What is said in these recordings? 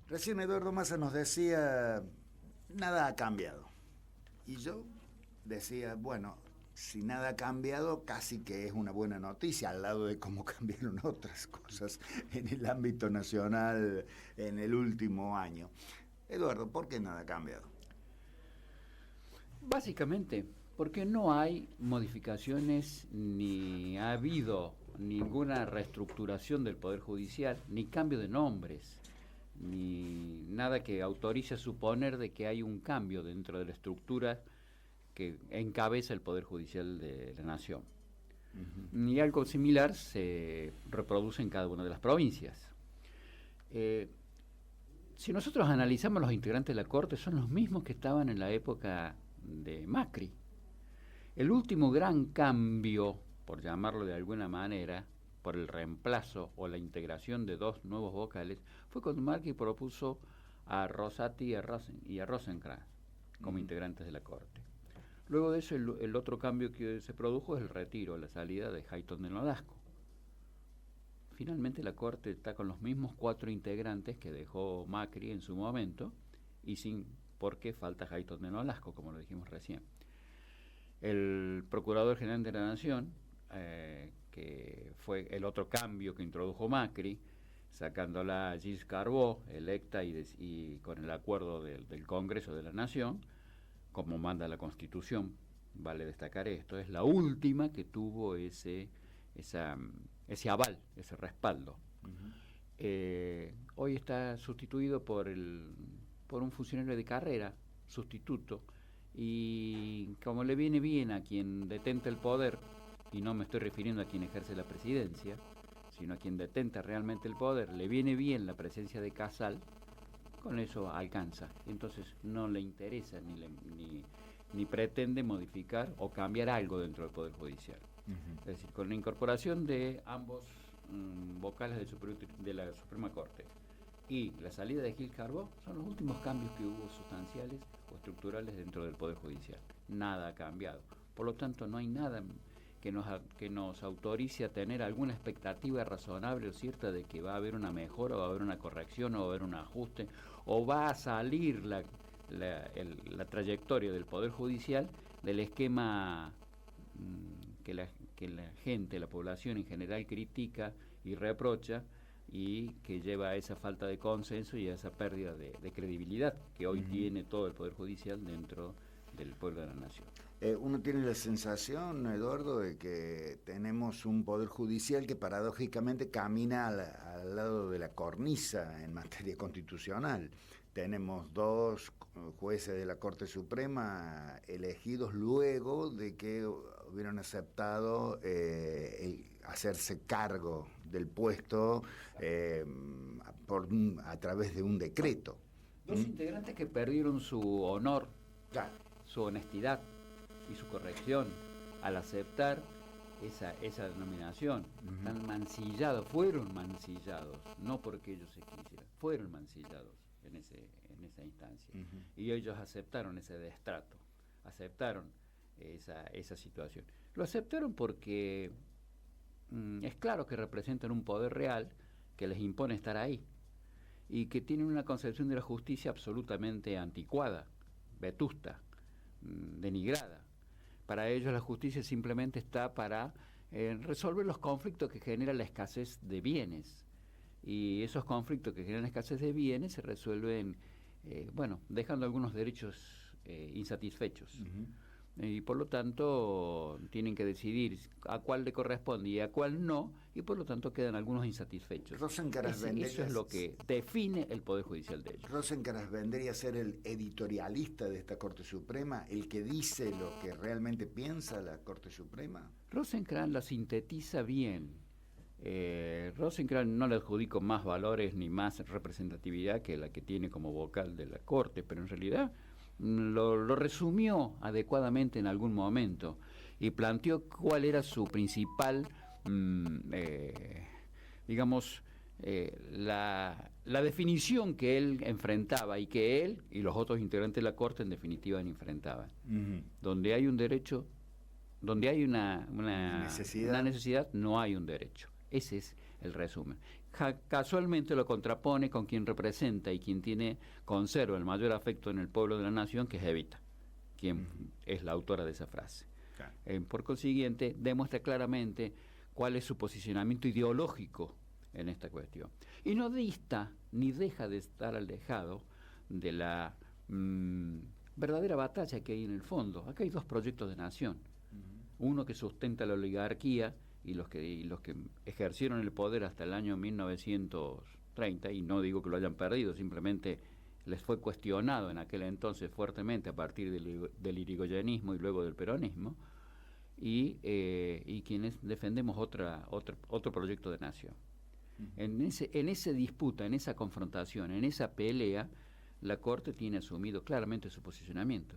Recién Eduardo Massa nos decía, nada ha cambiado. Y yo decía, bueno, si nada ha cambiado, casi que es una buena noticia, al lado de cómo cambiaron otras cosas en el ámbito nacional en el último año. Eduardo, ¿por qué nada ha cambiado? Básicamente, porque no hay modificaciones, ni ha habido ninguna reestructuración del Poder Judicial, ni cambio de nombres, ni nada que autorice a suponer de que hay un cambio dentro de la estructura que encabeza el Poder Judicial de la Nación. Ni algo similar se reproduce en cada una de las provincias. Si nosotros analizamos los integrantes de la Corte, son los mismos que estaban en la época de Macri. El último gran cambio, por llamarlo de alguna manera, por el reemplazo o la integración de dos nuevos vocales, fue cuando Macri propuso a Rosati y a Rosenkrantz como integrantes de la Corte. Luego de eso, el otro cambio que se produjo es el retiro, la salida de Hayton de Nolasco. Finalmente la Corte está con los mismos 4 integrantes que dejó Macri en su momento, y sin por qué falta Hayton de Nolasco, como lo dijimos recién. El Procurador General de la Nación, que fue el otro cambio que introdujo Macri, sacándola a Gilles Carbó, electa y con el acuerdo del Congreso de la Nación, como manda la Constitución, vale destacar esto, es la última que tuvo ese aval, ese respaldo. Hoy está sustituido por un funcionario de carrera, sustituto, y como le viene bien a quien detenta el poder, y no me estoy refiriendo a quien ejerce la presidencia, sino a quien detenta realmente el poder, le viene bien la presencia de Casal, con eso alcanza. Entonces no le interesa ni pretende modificar o cambiar algo dentro del Poder Judicial. Es decir, con la incorporación de ambos vocales de la Suprema Corte y la salida de Gil Carbó, son los últimos cambios que hubo sustanciales o estructurales dentro del Poder Judicial. Nada ha cambiado. Por lo tanto, no hay nada que nos autorice a tener alguna expectativa razonable o cierta de que va a haber una mejora, o va a haber una corrección, o va a haber un ajuste, o va a salir la trayectoria del Poder Judicial del esquema que la gente, la población en general critica y reprocha, y que lleva a esa falta de consenso y a esa pérdida de credibilidad que hoy tiene todo el Poder Judicial dentro del pueblo de la nación. Uno tiene la sensación, Eduardo, de que tenemos un poder judicial que paradójicamente camina al lado de la cornisa en materia constitucional. Tenemos 2 jueces de la Corte Suprema elegidos luego de que hubieran aceptado hacerse cargo del puesto a través de un decreto. 2 integrantes que perdieron su honor, Claro. su honestidad y su corrección al aceptar esa denominación. Están mancillados, fueron mancillados, no porque ellos se quisieran, fueron mancillados en esa instancia. Y ellos aceptaron ese destrato, aceptaron esa situación. Lo aceptaron porque es claro que representan un poder real que les impone estar ahí, y que tienen una concepción de la justicia absolutamente anticuada, vetusta, denigrada. Para ellos la justicia simplemente está para resolver los conflictos que genera la escasez de bienes, y esos conflictos que generan escasez de bienes se resuelven dejando algunos derechos insatisfechos. Y por lo tanto tienen que decidir a cuál le corresponde y a cuál no, y por lo tanto quedan algunos insatisfechos. Eso es lo que define el Poder Judicial de ellos. Rosenkrantz vendría a ser el editorialista de esta Corte Suprema, el que dice lo que realmente piensa la Corte Suprema. Rosenkrantz la sintetiza bien. Rosenkrantz no le adjudico más valores ni más representatividad que la que tiene como vocal de la Corte, pero en realidad lo resumió adecuadamente en algún momento y planteó cuál era su principal, la definición que él enfrentaba y que él y los otros integrantes de la Corte en definitiva enfrentaban. Donde hay un derecho, donde hay una necesidad, no hay un derecho. Ese es el resumen. casualmente lo contrapone con quien representa y quien conserva el mayor afecto en el pueblo de la nación, que es Evita, quien es la autora de esa frase. Claro. Por consiguiente, demuestra claramente cuál es su posicionamiento ideológico en esta cuestión. Y no dista ni deja de estar alejado de la verdadera batalla que hay en el fondo. Acá hay dos proyectos de nación. Uno que sustenta la oligarquía y los que ejercieron el poder hasta el año 1930, y no digo que lo hayan perdido, simplemente les fue cuestionado en aquel entonces fuertemente a partir del irigoyenismo y luego del peronismo, y quienes defendemos otro proyecto de nación. En esa disputa, en esa confrontación, en esa pelea, la Corte tiene asumido claramente su posicionamiento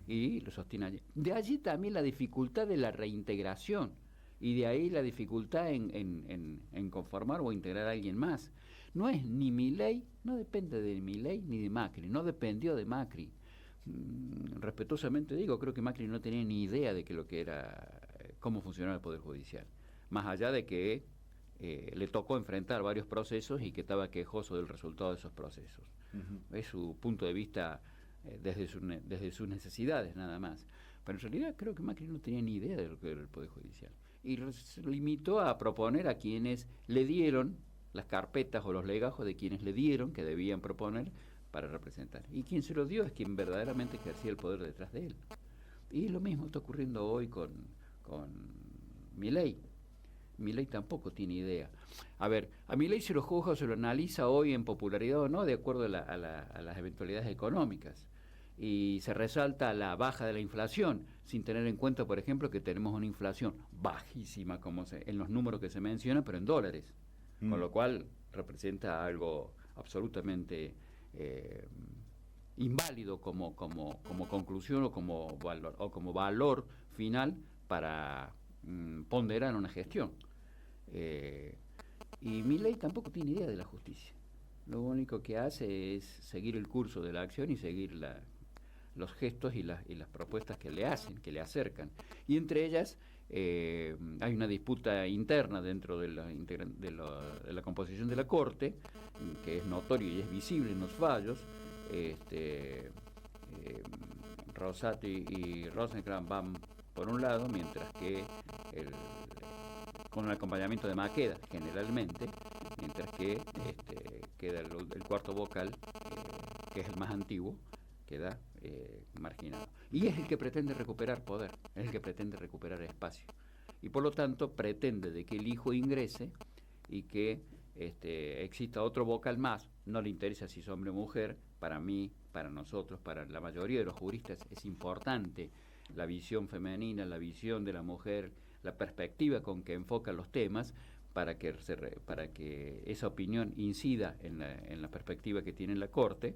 y lo sostiene allí. De allí también la dificultad de la reintegración, y de ahí la dificultad en conformar o integrar a alguien más. No es ni Milei, no depende de Milei ni de Macri, no dependió de Macri. Respetuosamente digo, creo que Macri no tenía ni idea de lo que era, cómo funcionaba el Poder Judicial, más allá de que le tocó enfrentar varios procesos y que estaba quejoso del resultado de esos procesos. Es su punto de vista desde sus necesidades nada más. Pero en realidad creo que Macri no tenía ni idea de lo que era el Poder Judicial. Y se limitó a proponer a quienes le dieron las carpetas o los legajos de quienes le dieron que debían proponer para representar. Y quien se lo dio es quien verdaderamente ejercía el poder detrás de él. Y lo mismo está ocurriendo hoy con Milei. Milei tampoco tiene idea. A ver, a Milei se lo juzga o se lo analiza hoy en popularidad o no, de acuerdo a las eventualidades económicas. Y se resalta la baja de la inflación, sin tener en cuenta, por ejemplo, que tenemos una inflación bajísima en los números que se mencionan, pero en dólares. Con lo cual representa algo absolutamente inválido como conclusión o como valor final para ponderar una gestión. Y Milei tampoco tiene idea de la justicia. Lo único que hace es seguir el curso de la acción y seguir los gestos y las propuestas que le hacen, que le acercan. Y entre ellas hay una disputa interna dentro de la composición de la Corte, que es notoria y es visible en los fallos. Rosati y Rosenkrantz van por un lado, mientras que con el acompañamiento de Maqueda, generalmente, mientras que queda el cuarto vocal, que es el más antiguo, queda marginado. Y es el que pretende recuperar poder, es el que pretende recuperar espacio. Y por lo tanto pretende de que el hijo ingrese y que exista otro vocal más. No le interesa si es hombre o mujer. Para mí, para nosotros, para la mayoría de los juristas es importante la visión femenina, la visión de la mujer, la perspectiva con que enfoca los temas, para que esa opinión incida en la perspectiva que tiene la Corte.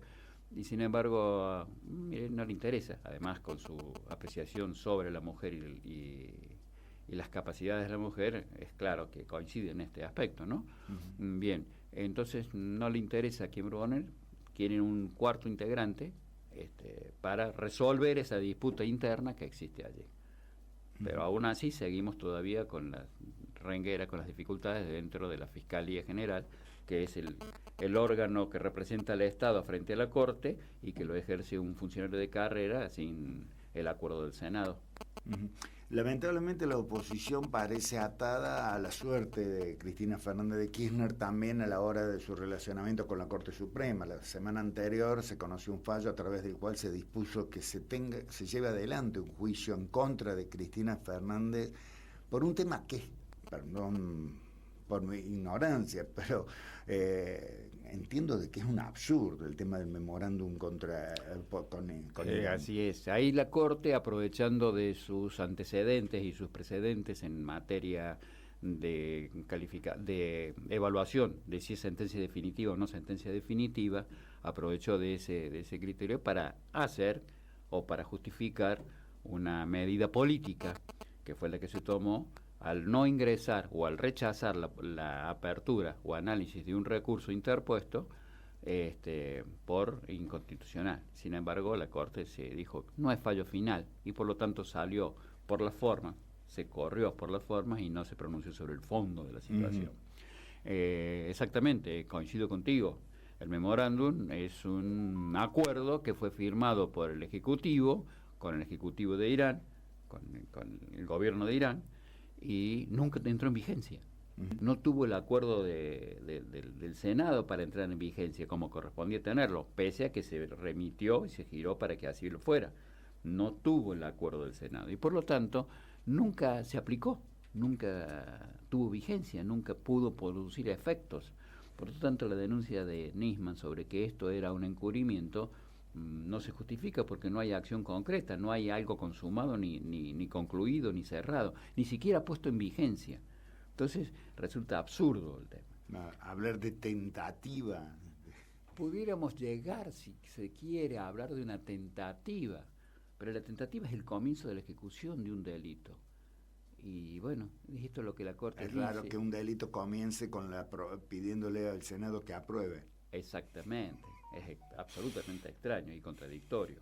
Y sin embargo, no le interesa, además con su apreciación sobre la mujer y las capacidades de la mujer, es claro que coincide en este aspecto, ¿no? Bien, entonces no le a Kim Brunner, quieren un cuarto integrante para resolver esa disputa interna que existe allí. Pero aún así seguimos todavía con la renguera, con las dificultades dentro de la Fiscalía General, que es el órgano que representa al Estado frente a la Corte y que lo ejerce un funcionario de carrera sin el acuerdo del Senado. Lamentablemente la oposición parece atada a la suerte de Cristina Fernández de Kirchner también a la hora de su relacionamiento con la Corte Suprema. La semana anterior se conoció un fallo a través del cual se dispuso que se lleve adelante un juicio en contra de Cristina Fernández por un tema que, perdón por mi ignorancia, pero entiendo de que es un absurdo el tema del memorándum con así es. Ahí la Corte, aprovechando de sus antecedentes y sus precedentes en materia de evaluación de si es sentencia definitiva o no sentencia definitiva, aprovechó de ese criterio para hacer o para justificar una medida política, que fue la que se tomó al no ingresar o al rechazar la apertura o análisis de un recurso interpuesto por inconstitucional. Sin embargo, la Corte se dijo, no es fallo final, y por lo tanto salió por las formas, se corrió por las formas y no se pronunció sobre el fondo de la situación. Exactamente, coincido contigo. El memorándum es un acuerdo que fue firmado por el Ejecutivo, con el Ejecutivo de Irán, con el gobierno de Irán, y nunca entró en vigencia. No tuvo el acuerdo del Senado para entrar en vigencia como correspondía tenerlo, pese a que se remitió y se giró para que así lo fuera. No tuvo el acuerdo del Senado y por lo tanto nunca se aplicó, nunca tuvo vigencia, nunca pudo producir efectos. Por lo tanto, la denuncia de Nisman sobre que esto era un encubrimiento no se justifica porque no hay acción concreta, no hay algo consumado, ni concluido, ni cerrado, ni siquiera puesto en vigencia. Entonces, resulta absurdo el tema. Hablar de tentativa. Pudiéramos llegar, si se quiere, a hablar de una tentativa, pero la tentativa es el comienzo de la ejecución de un delito. Y bueno, esto es lo que la Corte dice. Es raro que un delito comience con pidiéndole al Senado que apruebe. Exactamente, es absolutamente extraño y contradictorio.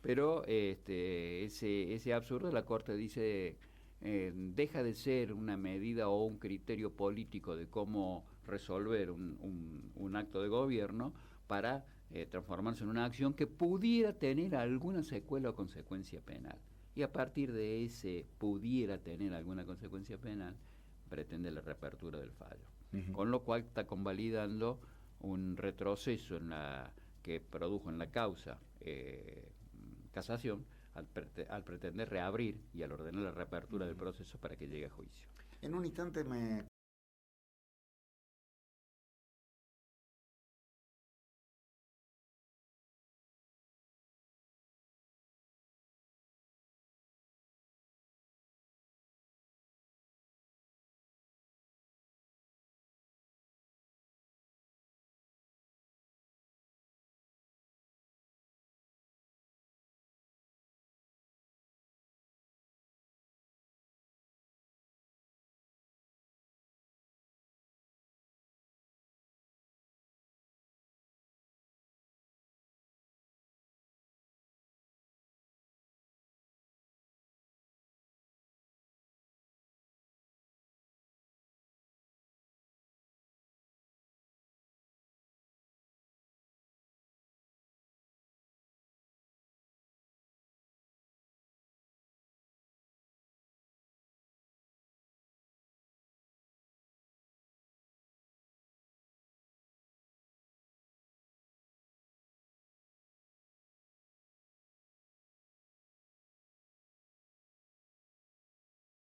Pero ese absurdo, la Corte dice, deja de ser una medida o un criterio político de cómo resolver un acto de gobierno para transformarse en una acción que pudiera tener alguna secuela o consecuencia penal. Y a partir de ese pudiera tener alguna consecuencia penal, pretende la reapertura del fallo. Con lo cual está convalidando un retroceso que produjo en la causa casación al pretender reabrir y al ordenar la reapertura del proceso para que llegue a juicio. En un instante me